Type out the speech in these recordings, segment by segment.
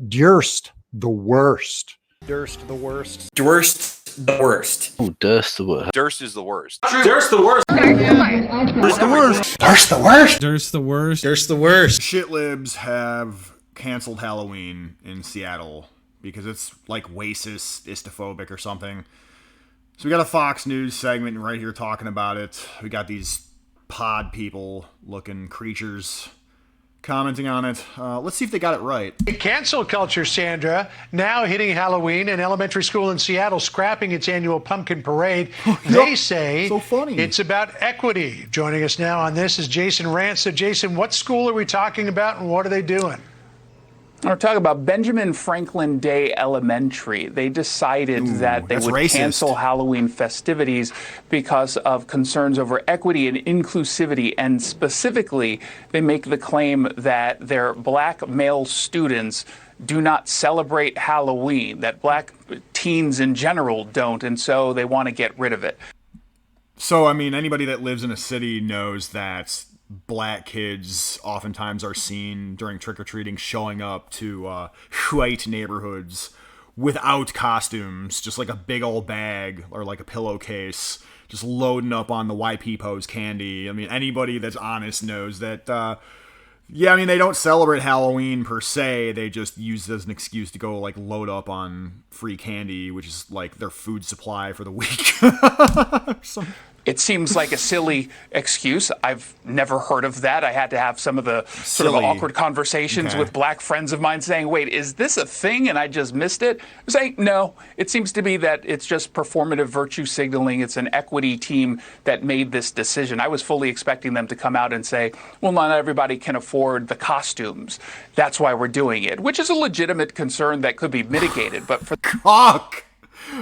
Durst, the worst. Durst, the worst. Durst, the worst. Oh, Durst, the worst. Durst is the worst. Durst, the worst. Durst, the worst. Durst, the worst. Durst, the worst. Durst, the worst. Shitlibs have canceled Halloween in Seattle because it's like racist, istophobic or something. So we got a Fox News segment right here talking about it. We got these pod people looking creatures commenting on it. Let's see if they got it right. Cancel culture, Sandra, now hitting Halloween. An elementary school in Seattle scrapping its annual pumpkin parade. They say so funny. It's about equity. Joining us now on this is Jason Rance. So, Jason, what school are we talking about and what are they doing? We're talking about Benjamin Franklin Day Elementary. They decided that they would cancel Halloween festivities because of concerns over equity and inclusivity. And specifically, they make the claim that their black male students do not celebrate Halloween, that black teens in general don't, and so they want to get rid of it. So, I mean, anybody that lives in a city knows that black kids oftentimes are seen during trick-or-treating showing up to white neighborhoods without costumes, just like a big old bag or like a pillowcase, just loading up on the YP Pose candy. I mean, anybody that's honest knows that, yeah, I mean, they don't celebrate Halloween per se. They just use it as an excuse to go, like, load up on free candy, which is, like, their food supply for the week. It seems like a silly excuse. I've never heard of that. I had to have some of the sort of awkward conversations with black friends of mine saying, wait, is this a thing and I just missed it? I'm saying, no, it seems to be that it's just performative virtue signaling. It's an equity team that made this decision. I was fully expecting them to come out and say, well, not everybody can afford the costumes. That's why we're doing it, which is a legitimate concern that could be mitigated. But for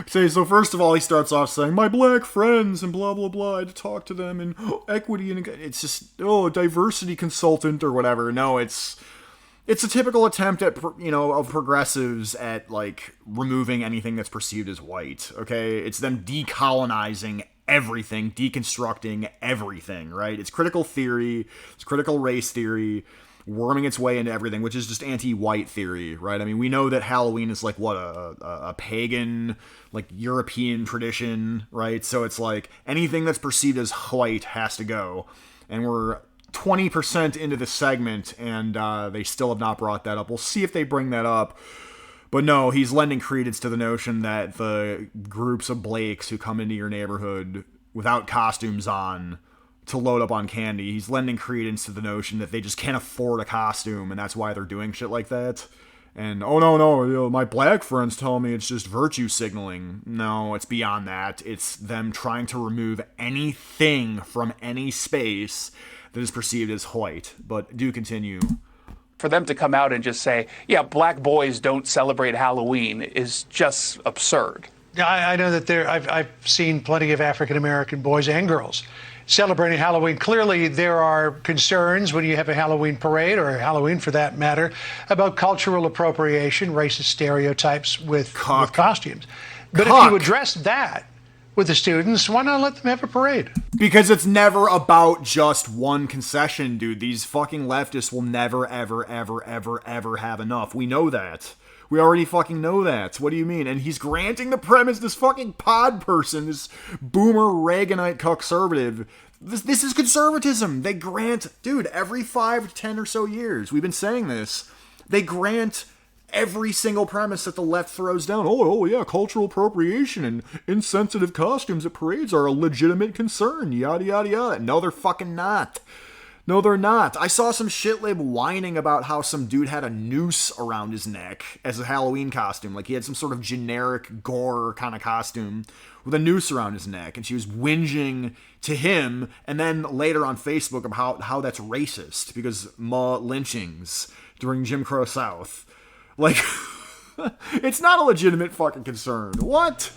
So first of all, he starts off saying, my black friends and blah, blah, blah, I had to talk to them and equity and it's just, a diversity consultant or whatever. No, it's a typical attempt at, of progressives at, like, removing anything that's perceived as white, okay? It's them decolonizing everything, deconstructing everything, right? It's critical theory, it's critical race theory, worming its way into everything, which is just anti-white theory, right? I mean, we know that Halloween is like what a pagan, like European tradition, right? So it's like anything that's perceived as white has to go. And we're 20% into the segment, and they still have not brought that up. We'll see if they bring that up. But no, he's lending credence to the notion that the groups of Blakes who come into your neighborhood without costumes on to load up on candy, he's lending credence to the notion that they just can't afford a costume, and that's why they're doing shit like that. And, oh, no, my black friends tell me it's just virtue signaling. No, it's beyond that. It's them trying to remove anything from any space that is perceived as white. But do continue. For them to come out and just say, yeah, black boys don't celebrate Halloween is just absurd. I know that I've seen plenty of African-American boys and girls celebrating Halloween. Clearly, there are concerns when you have a Halloween parade, or Halloween for that matter, about cultural appropriation, racist stereotypes with costumes. But if you address that with the students, why not let them have a parade? Because it's never about just one concession, dude. These fucking leftists will never, ever, ever, ever, ever have enough. We know that. We already fucking know that. What do you mean? And he's granting the premise, this fucking pod person, this boomer Reaganite conservative. This is conservatism. They grant, dude, every 5 to 10 or so years, we've been saying this, they grant every single premise that the left throws down. Oh yeah, cultural appropriation and insensitive costumes at parades are a legitimate concern, yada, yada, yada. No, they're fucking not. No, they're not. I saw some shitlib whining about how some dude had a noose around his neck as a Halloween costume. Like he had some sort of generic gore kind of costume with a noose around his neck. And she was whinging to him. And then later on Facebook about how that's racist because lynchings during Jim Crow South. Like, it's not a legitimate fucking concern. What?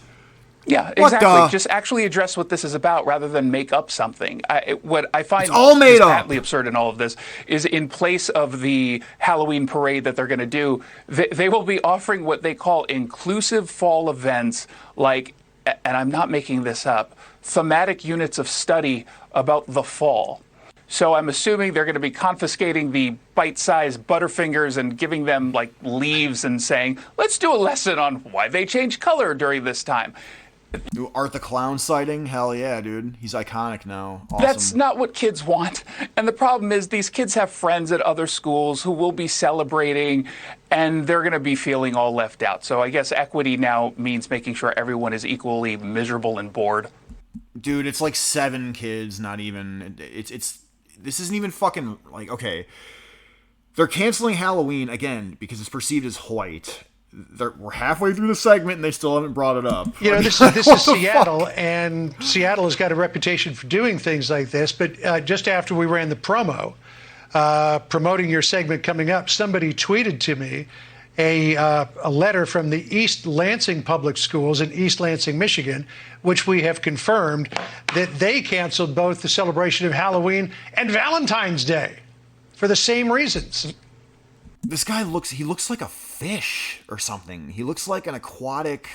Yeah, exactly. Just actually address what this is about rather than make up something. What I find it's all made up. Patently absurd in all of this is in place of the Halloween parade that they're going to do, they will be offering what they call inclusive fall events, like, and I'm not making this up, thematic units of study about the fall. So I'm assuming they're going to be confiscating the bite-sized Butterfingers and giving them like leaves and saying, let's do a lesson on why they change color during this time. Art the Clown sighting? Hell yeah, dude. He's iconic now. Awesome. That's not what kids want. And the problem is these kids have friends at other schools who will be celebrating, and they're going to be feeling all left out. So I guess equity now means making sure everyone is equally miserable and bored. Dude, it's like 7 kids, not even. This isn't even fucking, like, okay. They're canceling Halloween, again, because it's perceived as white. We're halfway through the segment and they still haven't brought it up. You know, this is Seattle, and Seattle has got a reputation for doing things like this. But just after we ran the promo, promoting your segment coming up, somebody tweeted to me a letter from the East Lansing Public Schools in East Lansing, Michigan, which we have confirmed that they canceled both the celebration of Halloween and Valentine's Day for the same reasons. This guy looks like a fish or something. He looks like an aquatic.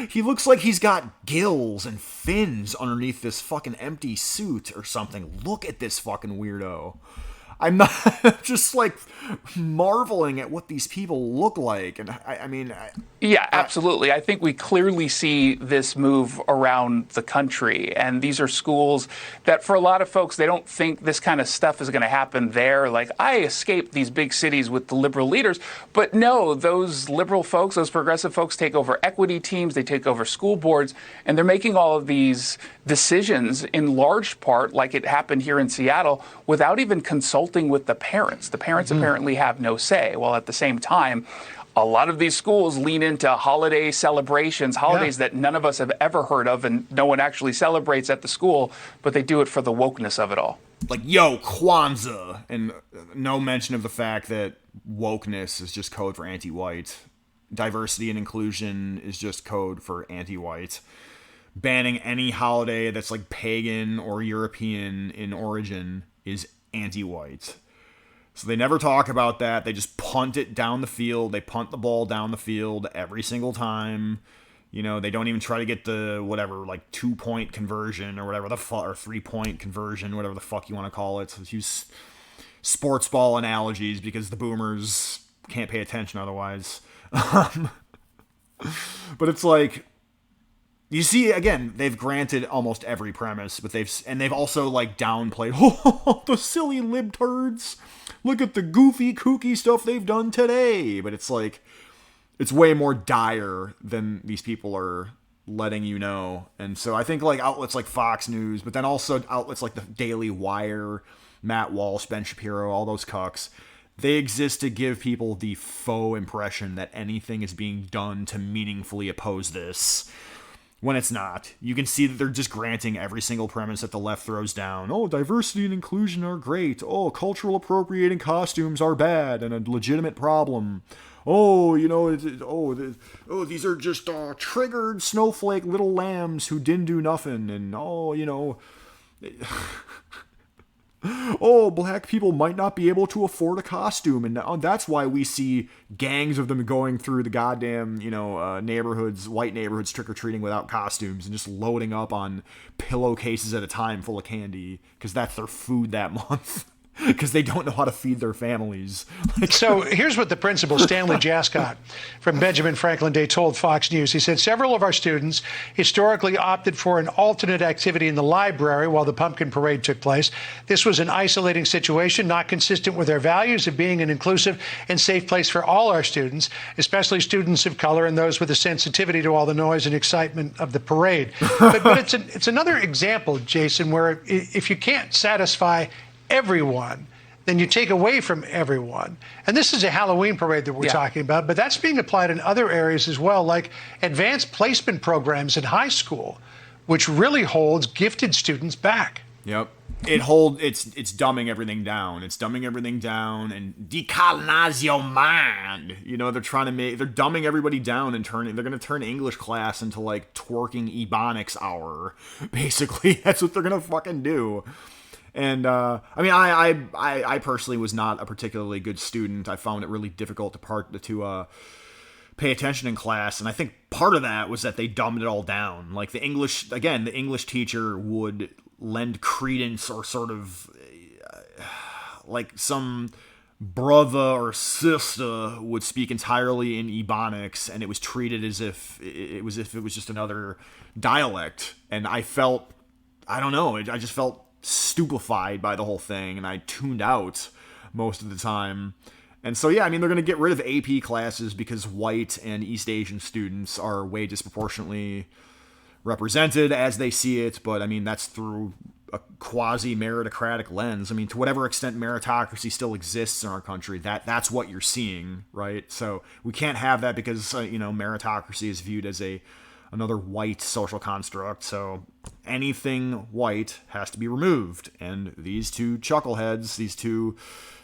He looks like he's got gills and fins underneath this fucking empty suit or something. Look at this fucking weirdo. I'm not just like marveling at what these people look like. And I mean, yeah, absolutely. I think we clearly see this move around the country. And these are schools that for a lot of folks, they don't think this kind of stuff is going to happen there. Like, I escaped these big cities with the liberal leaders. But no, those liberal folks, those progressive folks take over equity teams, they take over school boards, and they're making all of these decisions in large part, like it happened here in Seattle, without even consulting with the parents. The parents apparently have no say. While at the same time, a lot of these schools lean into holiday celebrations, holidays that none of us have ever heard of and no one actually celebrates at the school, but they do it for the wokeness of it all. Like, yo, Kwanzaa, and no mention of the fact that wokeness is just code for anti-white. Diversity and inclusion is just code for anti-white. Banning any holiday that's like pagan or European in origin is anti-white. So they never talk about that. They just punt it down the field. They punt the ball down the field every single time. You know, they don't even try to get the whatever, like 2-point conversion or whatever the fuck, or 3-point conversion, whatever the fuck you want to call it. So use sports ball analogies because the boomers can't pay attention otherwise. But it's like, you see, again, they've granted almost every premise, but they've also like downplayed, oh, the silly libtards. Look at the goofy, kooky stuff they've done today. But it's like, it's way more dire than these people are letting you know. And so I think like outlets like Fox News, but then also outlets like the Daily Wire, Matt Walsh, Ben Shapiro, all those cucks, they exist to give people the faux impression that anything is being done to meaningfully oppose this, when it's not. You can see that they're just granting every single premise that the left throws down. Oh, diversity and inclusion are great. Oh, cultural appropriating costumes are bad and a legitimate problem. Oh, you know, these are just triggered snowflake little lambs who didn't do nothing. And, oh, you know, oh, black people might not be able to afford a costume, and that's why we see gangs of them going through the goddamn, you know, neighborhoods, white neighborhoods, trick-or-treating without costumes and just loading up on pillowcases at a time full of candy, because that's their food that month. Because they don't know how to feed their families. So here's what the principal, Stanley Jascott, from Benjamin Franklin Day, told Fox News. He said, several of our students historically opted for an alternate activity in the library while the pumpkin parade took place. This was an isolating situation, not consistent with our values of being an inclusive and safe place for all our students, especially students of color and those with a sensitivity to all the noise and excitement of the parade. But it's another example, Jason, where if you can't satisfy everyone, then you take away from everyone. And this is a Halloween parade that we're talking about, but that's being applied in other areas as well, like advanced placement programs in high school, which really holds gifted students back. Yep. It's dumbing everything down. It's dumbing everything down and decolonize your mind. You know, they're dumbing everybody down and they're going to turn English class into like twerking Ebonics hour. Basically, that's what they're going to fucking do. And, I mean, I personally was not a particularly good student. I found it really difficult to pay attention in class. And I think part of that was that they dumbed it all down. Like the English teacher would lend credence or sort of like some brother or sister would speak entirely in Ebonics, and it was treated as if it was just another dialect. And I just felt stupefied by the whole thing, and I tuned out most of the time. And so, yeah, I mean, they're going to get rid of AP classes because white and East Asian students are way disproportionately represented as they see it. But, I mean, that's through a quasi-meritocratic lens. I mean, to whatever extent meritocracy still exists in our country, that's what you're seeing, right? So we can't have that because, meritocracy is viewed as another white social construct. So anything white has to be removed. And these two chuckleheads,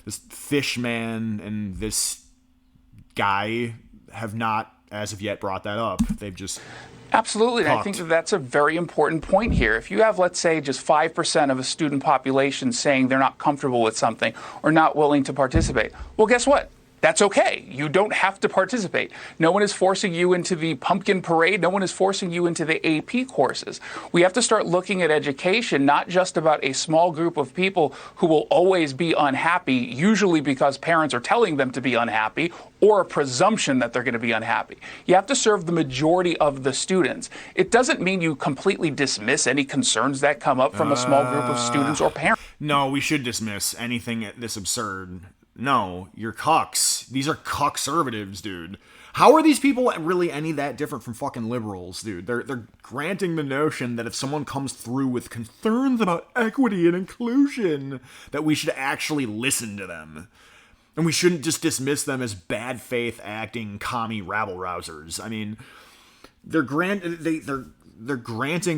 this fish man and this guy have not, as of yet, brought that up. They've just Absolutely. And I think that's a very important point here. If you have, let's say, just 5% of a student population saying they're not comfortable with something or not willing to participate, well, guess what? That's okay. You don't have to participate. No one is forcing you into the pumpkin parade. No one is forcing you into the AP courses. We have to start looking at education, not just about a small group of people who will always be unhappy, usually because parents are telling them to be unhappy, or a presumption that they're going to be unhappy. You have to serve the majority of the students. It doesn't mean you completely dismiss any concerns that come up from a small group of students or parents. No, we should dismiss anything this absurd. No, you're cucks. These are cuckservatives, dude. How are these people really any that different from fucking liberals, dude? They're granting the notion that if someone comes through with concerns about equity and inclusion, that we should actually listen to them. And we shouldn't just dismiss them as bad faith acting commie rabble-rousers. I mean, they're granting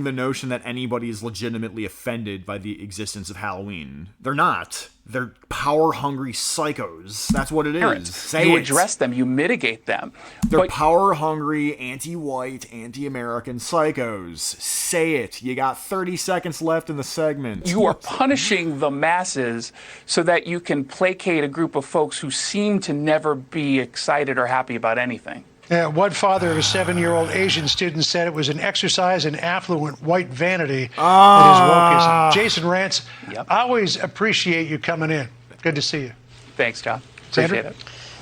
the notion that anybody is legitimately offended by the existence of Halloween. They're not. They're power-hungry psychos. That's what it is. You address them. You mitigate them. They're power-hungry, anti-white, anti-American psychos. Say it. You got 30 seconds left in the segment. You are punishing the masses so that you can placate a group of folks who seem to never be excited or happy about anything. One father of a 7-year-old Asian student said it was an exercise in affluent white vanity that is wokeism. Jason Rantz, I always appreciate you coming in. Good to see you. Thanks, John. Appreciate it.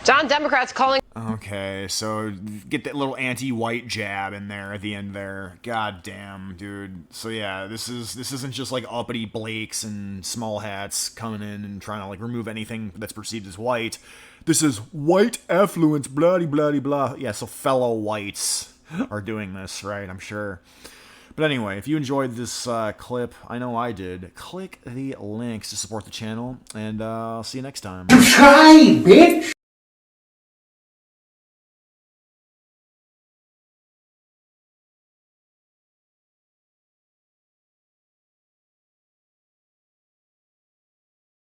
John, Democrats calling. Okay, so get that little anti-white jab in there at the end there. God damn, dude. So yeah, this isn't just like uppity Blakes and small hats coming in and trying to like remove anything that's perceived as white. This is white affluence, blah, blah, blah. Yeah, so fellow whites are doing this, right? I'm sure. But anyway, if you enjoyed this clip, I know I did, click the links to support the channel, and I'll see you next time. Try, bitch!